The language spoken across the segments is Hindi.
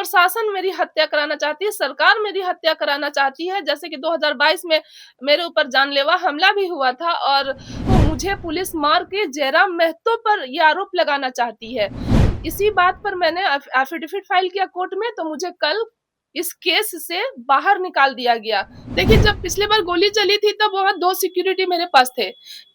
प्रशासन मेरी हत्या कराना चाहती है, सरकार मेरी हत्या कराना चाहती है। जैसे कि 2022 में मेरे ऊपर जानलेवा हमला भी हुआ था और मुझे पुलिस मार के जयराम महतो पर ये आरोप लगाना चाहती है। इसी बात पर मैंने एफिडेविट फाइल किया कोर्ट में, तो मुझे कल इस केस से बाहर निकाल दिया गया। देखिए, जब पिछली बार गोली चली थी तब वहाँ 2 सिक्योरिटी मेरे पास थे।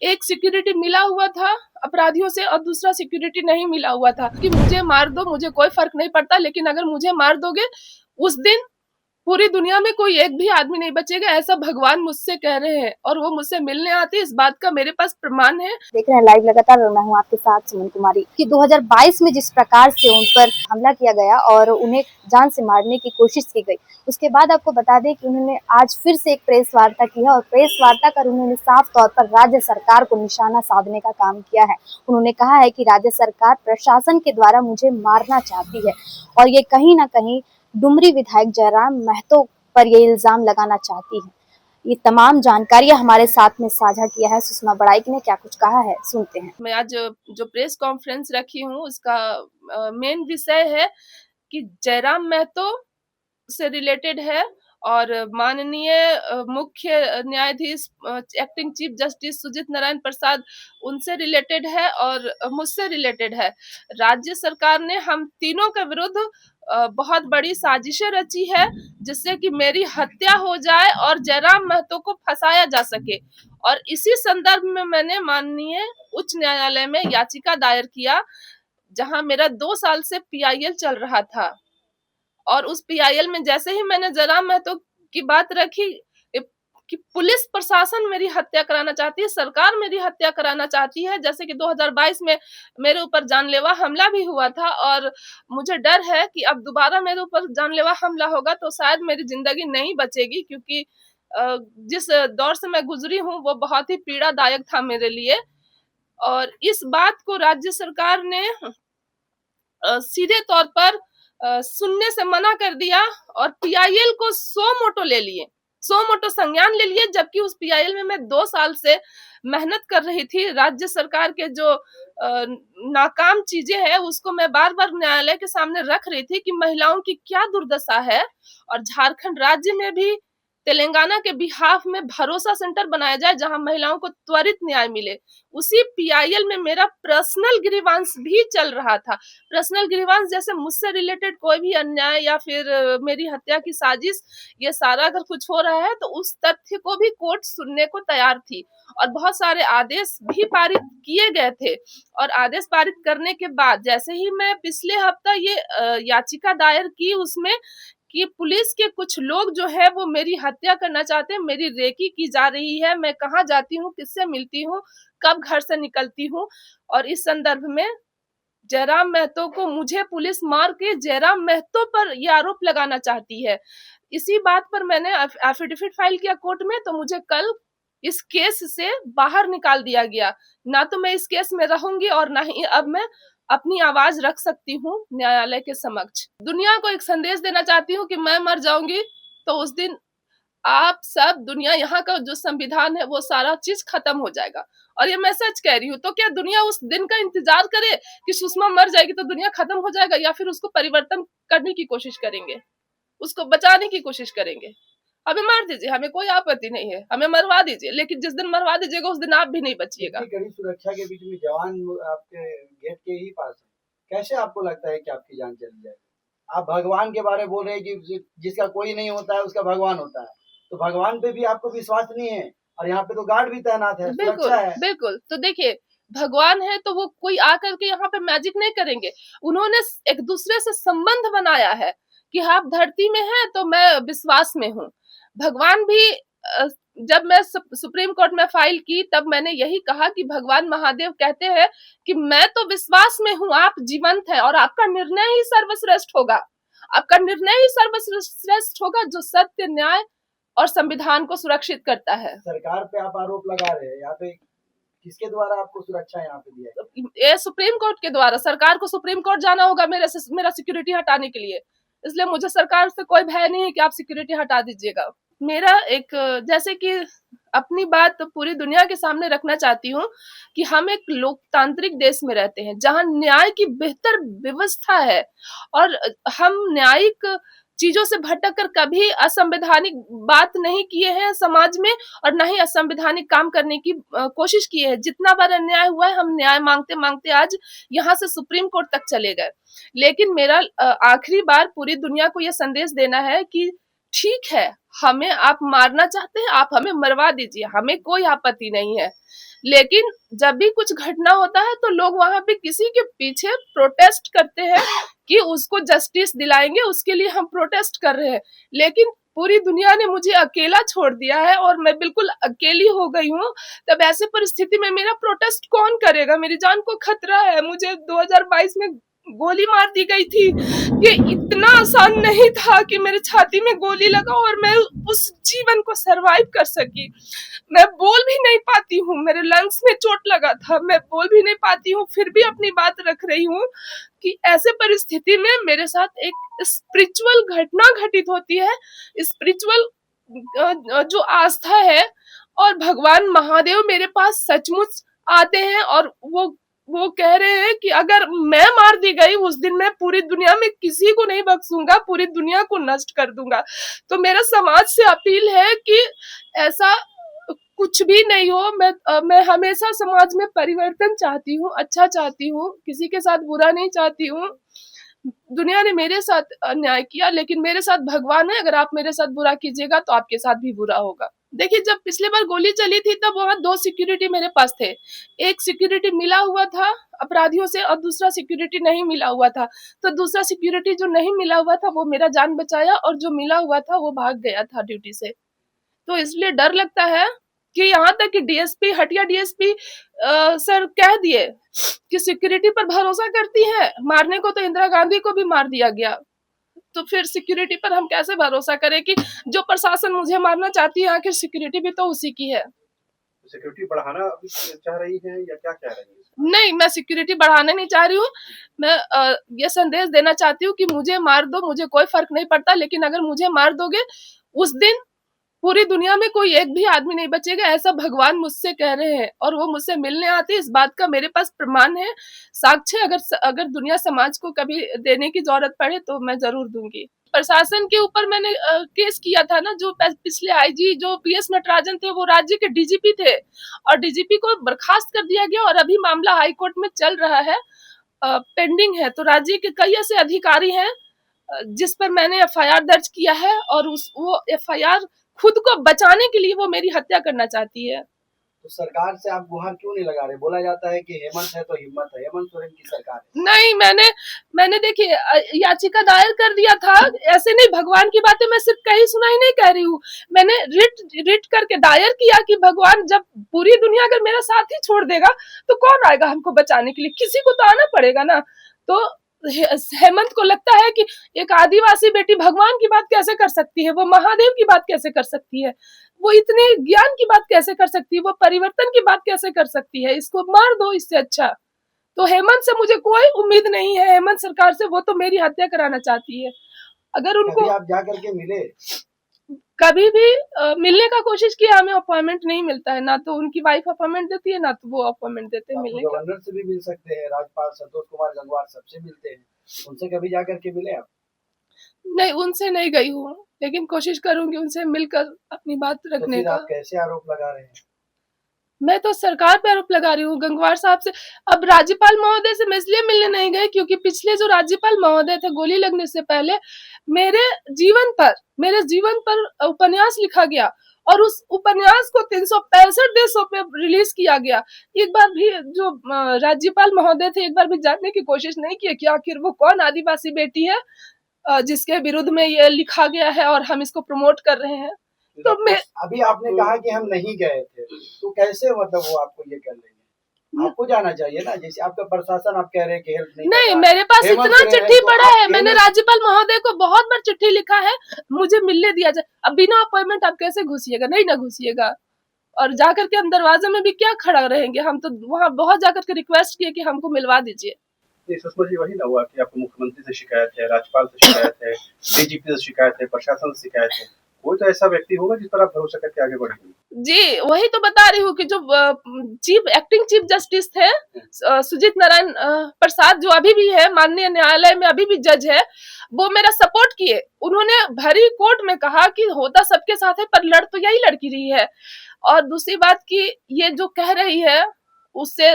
एक सिक्योरिटी मिला हुआ था अपराधियों से और दूसरा सिक्योरिटी नहीं मिला हुआ था कि मुझे मार दो, मुझे कोई फर्क नहीं पड़ता, लेकिन अगर मुझे मार दोगे उस दिन पूरी दुनिया में कोई एक भी आदमी नहीं बचेगा, ऐसा भगवान मुझसे कह रहे हैं और वो मुझसे मिलने आते, इस बात का मेरे पास प्रमाण है। देख रहे हैं लाइव लगातार और मैं हूं आपके साथ सुमन कुमारी। कि 2022 में जिस प्रकार से उन पर हमला किया गया और उन्हें जान से मारने की कोशिश की गई, उसके बाद आपको बता दें कि उन्होंने आज फिर से एक प्रेस वार्ता की है और प्रेस वार्ता कर उन्होंने साफ तौर पर राज्य सरकार को निशाना साधने का काम किया है। उन्होंने कहा है कि राज्य सरकार प्रशासन के द्वारा मुझे मारना चाहती है और ये कहीं ना कहीं डुमरी विधायक जयराम महतो पर ये इल्जाम लगाना चाहती है। ये तमाम जानकारियां हमारे साथ में साझा किया है सुषमा बड़ाइक ने। क्या कुछ कहा है, सुनते हैं। मैं आज जो प्रेस कॉन्फ्रेंस रखी हूँ उसका मेन विषय है कि जयराम महतो से रिलेटेड है और माननीय मुख्य न्यायाधीश acting chief justice Sujit Narayan Prasad उनसे रिलेटेड है और मुझसे रिलेटेड है। राज्य सरकार ने हम तीनों के विरुद्ध बहुत बड़ी साजिशें रची है जिससे कि मेरी हत्या हो जाए और जयराम महतो को फंसाया जा सके। और इसी संदर्भ में मैंने माननीय उच्च न्यायालय में याचिका दायर किया, जहां मेरा 2 साल से पीआईएल चल रहा था और उस पीआईएल में जैसे ही मैंने जयराम महतो की बात रखी कि पुलिस प्रशासन मेरी हत्या कराना चाहती है, सरकार मेरी हत्या कराना चाहती है। जैसे कि 2022 में मेरे ऊपर जानलेवा हमला भी हुआ था और मुझे डर है कि अब दोबारा मेरे ऊपर जानलेवा हमला होगा तो शायद मेरी जिंदगी नहीं बचेगी, क्योंकि जिस दौर से मैं गुजरी हूँ वो बहुत ही पीड़ादायक था मेरे लिए। और इस बात को राज्य सरकार ने सीधे तौर पर सुनने से मना कर दिया और पीआईएल को सो मोटो ले लिए, सो मोटो संज्ञान ले लिए, जबकि उस पीआईएल में मैं 2 साल से मेहनत कर रही थी। राज्य सरकार के जो नाकाम चीजें हैं उसको मैं बार बार न्यायालय के सामने रख रही थी कि महिलाओं की क्या दुर्दशा है। और झारखंड राज्य में भी तेलंगाना के बिहाफ में भरोसा सेंटर बनाया जाए जहां महिलाओं को त्वरित न्याय मिले। उसी पीआईएल में मेरा पर्सनल ग्रीवांस भी चल रहा था। पर्सनल ग्रीवांस जैसे मुझसे रिलेटेड कोई भी अन्याय या फिर मेरी हत्या की साजिश, ये सारा अगर कुछ हो रहा है तो उस तथ्य को भी कोर्ट सुनने को तैयार थी और बहुत सारे आदेश भी पारित किए गए थे। और आदेश पारित करने के बाद जैसे ही मैं पिछले हफ्ता ये याचिका दायर की उसमें कि पुलिस के कुछ लोग जो है वो मेरी हत्या करना चाहते हैं, मेरी रेकी की जा रही है, मैं कहाँ जाती हूँ, किससे मिलती हूँ, कब घर से निकलती हूँ। और इस संदर्भ में जयराम महतो को मुझे पुलिस मार के जयराम महतो पर यह आरोप लगाना चाहती है। इसी बात पर मैंने एफिडेविट फाइल किया कोर्ट में, तो मुझे कल इस केस से बाहर निकाल दिया गया। ना तो मैं इस केस में रहूंगी और ना ही अब मैं अपनी आवाज रख सकती हूँ न्यायालय के समक्ष। दुनिया को एक संदेश देना चाहती हूँ कि मैं मर जाऊंगी तो उस दिन आप सब दुनिया, यहाँ का जो संविधान है वो सारा चीज खत्म हो जाएगा। और ये मैं सच कह रही हूँ। तो क्या दुनिया उस दिन का इंतजार करे कि सुषमा मर जाएगी तो दुनिया खत्म हो जाएगा, या फिर उसको परिवर्तन करने की कोशिश करेंगे, उसको बचाने की कोशिश करेंगे? हमें मार दीजिए, हमें कोई आपत्ति नहीं है, हमें मरवा दीजिए, लेकिन जिस दिन मरवा दीजिएगा उस दिन आप भी नहीं बचिएगा। कड़ी सुरक्षा के बीच में जवान आपके गेट के ही पास है, कैसे आपको लगता है कि आपकी जान चली जाएगी? आप भगवान के बारे में बोल रहे हैं कि जिसका कोई नहीं होता है उसका भगवान होता है, तो भगवान पे भी आपको विश्वास नहीं है और यहाँ पे तो गार्ड भी तैनात है, सुरक्षा है। बिल्कुल। तो देखिए, भगवान है तो वो कोई आकर के यहाँ पे मैजिक नहीं करेंगे। उन्होंने एक दूसरे से संबंध बनाया है कि आप धरती में हैं तो मैं विश्वास में हूँ। भगवान भी जब मैं सुप्रीम कोर्ट में फाइल की तब मैंने यही कहा कि भगवान महादेव कहते हैं कि मैं तो विश्वास में हूँ, आप जीवंत हैं और आपका निर्णय ही सर्वश्रेष्ठ होगा। आपका निर्णय ही सर्वश्रेष्ठ होगा जो सत्य, न्याय और संविधान को सुरक्षित करता है। सरकार पे आप आरोप लगा रहे हैं, यहाँ पे किसके द्वारा आपको सुरक्षा यहाँ पे दिया है? ये सुप्रीम कोर्ट के द्वारा। सरकार को सुप्रीम कोर्ट जाना होगा मेरा सिक्योरिटी हटाने के लिए, इसलिए मुझे सरकार से कोई भय नहीं है कि आप सिक्योरिटी हटा दीजिएगा। मेरा एक जैसे कि अपनी बात पूरी दुनिया के सामने रखना चाहती हूँ कि हम एक लोकतांत्रिक देश में रहते हैं जहाँ न्याय की बेहतर व्यवस्था है और हम न्यायिक चीजों से भटक कर कभी असंवैधानिक बात नहीं किए हैं समाज में और न ही असंवैधानिक काम करने की कोशिश किए हैं। जितना बार अन्याय हुआ है हम न्याय मांगते मांगते आज यहाँ से सुप्रीम कोर्ट तक चले गए। लेकिन मेरा आखिरी बार पूरी दुनिया को यह संदेश देना है कि ठीक है, हमें आप मारना चाहते हैं, आप हमें मरवा दीजिए, हमें कोई आपत्ति नहीं है। लेकिन जब भी कुछ घटना होता है तो लोग वहां पे किसी के पीछे प्रोटेस्ट करते हैं कि उसको जस्टिस दिलाएंगे, उसके लिए हम प्रोटेस्ट कर रहे हैं। लेकिन पूरी दुनिया ने मुझे अकेला छोड़ दिया है और मैं बिल्कुल अकेली हो गई हूँ। तब ऐसे परिस्थिति में मेरा प्रोटेस्ट कौन करेगा? मेरी जान को खतरा है। मुझे 2022 में गोली मार दी गई थी। ये इतना आसान नहीं था कि मेरे छाती में गोली लगा और मैं उस जीवन को सरवाइव कर सकी। मैं बोल भी नहीं पाती हूँ, मेरे लंग्स में चोट लगा था, मैं बोल भी नहीं पाती हूँ, फिर भी अपनी बात रख रही हूँ कि ऐसे परिस्थिति में मेरे साथ एक स्पिरिचुअल घटना घटित होती है। स्पिरिचुअल जो आस्था है और भगवान महादेव मेरे पास सचमुच आते हैं और वो कह रहे हैं कि अगर मैं मार दी गई उस दिन मैं पूरी दुनिया में किसी को नहीं बख्शूंगा, पूरी दुनिया को नष्ट कर दूंगा। तो मेरा समाज से अपील है कि ऐसा कुछ भी नहीं हो। मैं हमेशा समाज में परिवर्तन चाहती हूँ, अच्छा चाहती हूँ, किसी के साथ बुरा नहीं चाहती हूँ। दुनिया ने मेरे साथ अन्याय किया लेकिन मेरे साथ भगवान है, अगर आप मेरे साथ बुरा कीजिएगा तो आपके साथ भी बुरा होगा। देखिए, जब पिछली बार गोली चली थी तब वहां 2 सिक्योरिटी मेरे पास थे। एक सिक्योरिटी मिला हुआ था अपराधियों से और दूसरा सिक्योरिटी नहीं मिला हुआ था। तो दूसरा सिक्योरिटी जो नहीं मिला हुआ था वो मेरा जान बचाया और जो मिला हुआ था वो भाग गया था ड्यूटी से। तो इसलिए डर लगता है कि यहाँ तक कि डीएसपी, हटिया डीएसपी सर कह दिए कि सिक्योरिटी पर भरोसा करती है, मारने को तो इंदिरा गांधी को भी मार दिया गया, तो फिर सिक्योरिटी पर हम कैसे भरोसा करें कि जो प्रशासन मुझे मारना चाहती है आखिर सिक्योरिटी भी तो उसी की है। सिक्योरिटी बढ़ाना अभी चाह रही है या क्या कह रही है? नहीं, मैं सिक्योरिटी बढ़ाना नहीं चाह रही हूँ। मैं ये संदेश देना चाहती हूँ कि मुझे मार दो, मुझे कोई फर्क नहीं पड़ता, लेकिन अगर मुझे मार दोगे उस दिन पूरी दुनिया में कोई एक भी आदमी नहीं बचेगा, ऐसा भगवान मुझसे कह रहे हैं और वो मुझसे मिलने आते हैं। इस बात का मेरे पास प्रमाण है, साक्ष्य। अगर दुनिया समाज को कभी देने की जरूरत पड़े तो मैं जरूर दूंगी। प्रशासन के ऊपर मैंने केस किया था ना, जो पिछले आईजी जो पीएस नटराजन थे वो राज्य के डीजीपी थे और डीजीपी को बर्खास्त कर दिया गया और अभी मामला हाईकोर्ट में चल रहा है, पेंडिंग है। तो राज्य के कई ऐसे अधिकारी हैं जिस पर मैंने एफआईआर दर्ज किया है और वो एफआईआर खुद को बचाने के लिए वो मेरी हत्या करना चाहती है। तो सरकार से आप गुहार क्यों नहीं लगा रहे? बोला जाता है कि हेमंत है तो हिम्मत है, हेमंत सोरेन की सरकार है। नहीं, मैंने देखिए याचिका दायर कर दिया था। ऐसे नहीं, भगवान की बातें मैं सिर्फ कहीं सुनाई नहीं कह रही हूँ, मैंने रिट करके दायर किया कि भगवान जब पूरी दुनिया अगर मेरा साथ ही छोड़ देगा तो कौन आएगा हमको बचाने के लिए? किसी को तो आना पड़ेगा ना। तो हेमंत को लगता है कि एक आदिवासी बेटी भगवान की बात कैसे कर सकती है, वो महादेव की बात कैसे कर सकती है, वो इतने ज्ञान की बात कैसे कर सकती है, वो परिवर्तन की बात कैसे कर सकती है? इसको मार दो, इससे अच्छा। तो हेमंत से मुझे कोई उम्मीद नहीं है, हेमंत सरकार से, वो तो मेरी हत्या कराना चाहती है। अगर उनको कभी आप जा करके मिले? कभी भी मिलने का कोशिश किया, हमें अपॉइंटमेंट नहीं मिलता है, ना तो उनकी वाइफ अपॉइंटमेंट देती है ना तो वो अपॉइंटमेंट देते हैं मिलने का। गवर्नर से भी मिल सकते हैं, राज्यपाल संतोष कुमार गंगवार सबसे मिलते हैं, उनसे कभी जा करके मिले आप? नहीं, उनसे नहीं गई हूँ, लेकिन कोशिश करूंगी उनसे मिलकर अपनी बात तो रखने फिर का। आप कैसे आरोप लगा रहे हैं? मैं तो सरकार पे आरोप लगा रही हूँ, गंगवार साहब से। अब राज्यपाल महोदय से मैं इसलिए मिलने नहीं गई क्योंकि पिछले जो राज्यपाल महोदय थे गोली लगने से पहले मेरे जीवन पर उपन्यास लिखा गया और उस उपन्यास को 365 देशों पे रिलीज किया गया। एक बार भी जो राज्यपाल महोदय थे एक बार भी जानने की कोशिश नहीं किया कि आखिर वो कौन आदिवासी बेटी है जिसके विरुद्ध में ये लिखा गया है और हम इसको प्रमोट कर रहे हैं। तो मैं अभी आपने कहा कि हम नहीं गए थे, तो कैसे मतलब वो आपको ये कर लेंगे? आपको जाना चाहिए ना, जैसे आपका प्रशासन आप कह रहे हैं कि हेल्प नहीं कर नहीं, रहा। मेरे पास हेमंत इतना सोरेन है चिट्ठी तो पड़ा आप है, मैंने हेमंत- राज्यपाल महोदय को बहुत बार चिट्ठी लिखा है, मुझे मिलने दिया जाए। अब बिना अपॉइंटमेंट आप कैसे घुसिएगा? नहीं ना घुसिएगा। और जाकर के हम दरवाजे में भी क्या खड़ा रहेंगे? हम तो वहां बहुत जाकर के रिक्वेस्ट किए कि हमको मिलवा दीजिए। नहीं सुषमा जी, वही ना हुआ कि आपको मुख्यमंत्री से शिकायत है, राज्यपाल से शिकायत है, डीजीपी से शिकायत है, प्रशासन से शिकायत है, कोई तो ऐसा व्यक्ति होगा जिस पर आप भरोसा करके आगे बढ़ेंगे। जी, वही तो बता रही हूँ कि जो एक्टिंग चीफ जस्टिस थे सुजीत नारायण प्रसाद, जो अभी भी है माननीय न्यायालय में, अभी भी जज है, वो मेरा सपोर्ट किए। उन्होंने भरी कोर्ट में कहा कि होता सबके साथ है, पर लड़ तो यही लड़की रही है। और दूसरी बात कि ये जो कह रही है उससे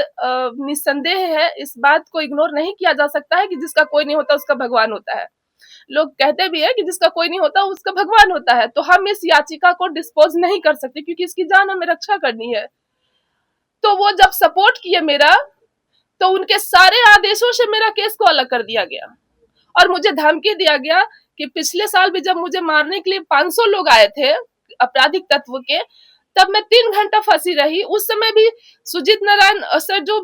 निस्संदेह है, इस बात को इग्नोर नहीं किया जा सकता है कि जिसका कोई नहीं होता उसका भगवान होता है। लोग कहते भी है कि जिसका कोई नहीं होता उसका भगवान होता है। तो हम इस याचिका को डिस्पोज नहीं कर सकते क्योंकि इसकी जान हमें रक्षा करनी है। तो वो जब सपोर्ट किए मेरा, तो उनके सारे आदेशों से मेरा केस को अलग कर दिया गया और मुझे धमकी दिया गया कि पिछले साल भी जब मुझे मारने के लिए 500 लोग आए थे आपराधिक तत्व के, तब मैं 3 घंटा फंसी रही। उस समय भी सुजीत नारायण सर जो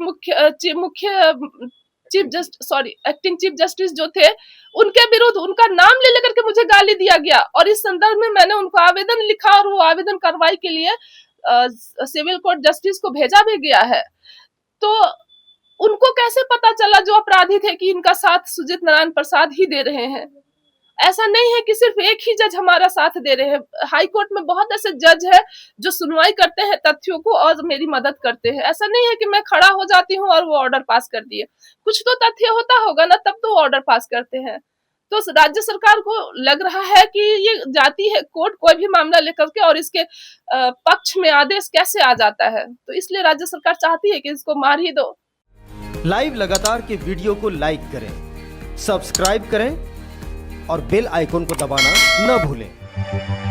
एक्टिंग चीफ जस्टिस जो थे, उनके विरुद्ध उनका नाम ले लेकर के मुझे गाली दिया गया। और इस संदर्भ में मैंने उनको आवेदन लिखा और वो आवेदन कार्रवाई के लिए सिविल कोर्ट जस्टिस को भेजा भी गया है। तो उनको कैसे पता चला जो अपराधी थे कि इनका साथ सुजीत नारायण प्रसाद ही दे रहे हैं? ऐसा नहीं है कि सिर्फ एक ही जज हमारा साथ दे रहे हैं। हाई कोर्ट में बहुत ऐसे जज है जो सुनवाई करते हैं तथ्यों को और मेरी मदद करते हैं। ऐसा नहीं है कि मैं खड़ा हो जाती हूँ और वो ऑर्डर पास कर दिए। कुछ तो तथ्य होता होगा ना, तब तो ऑर्डर पास करते हैं। तो राज्य सरकार को लग रहा है कि ये जाती है कोर्ट कोई भी मामला लेकर के और इसके पक्ष में आदेश कैसे आ जाता है। तो इसलिए राज्य सरकार चाहती है कि इसको मार ही दो। लाइव लगातार के वीडियो को लाइक करें, सब्सक्राइब करें और बेल आइकन को दबाना न भूलें।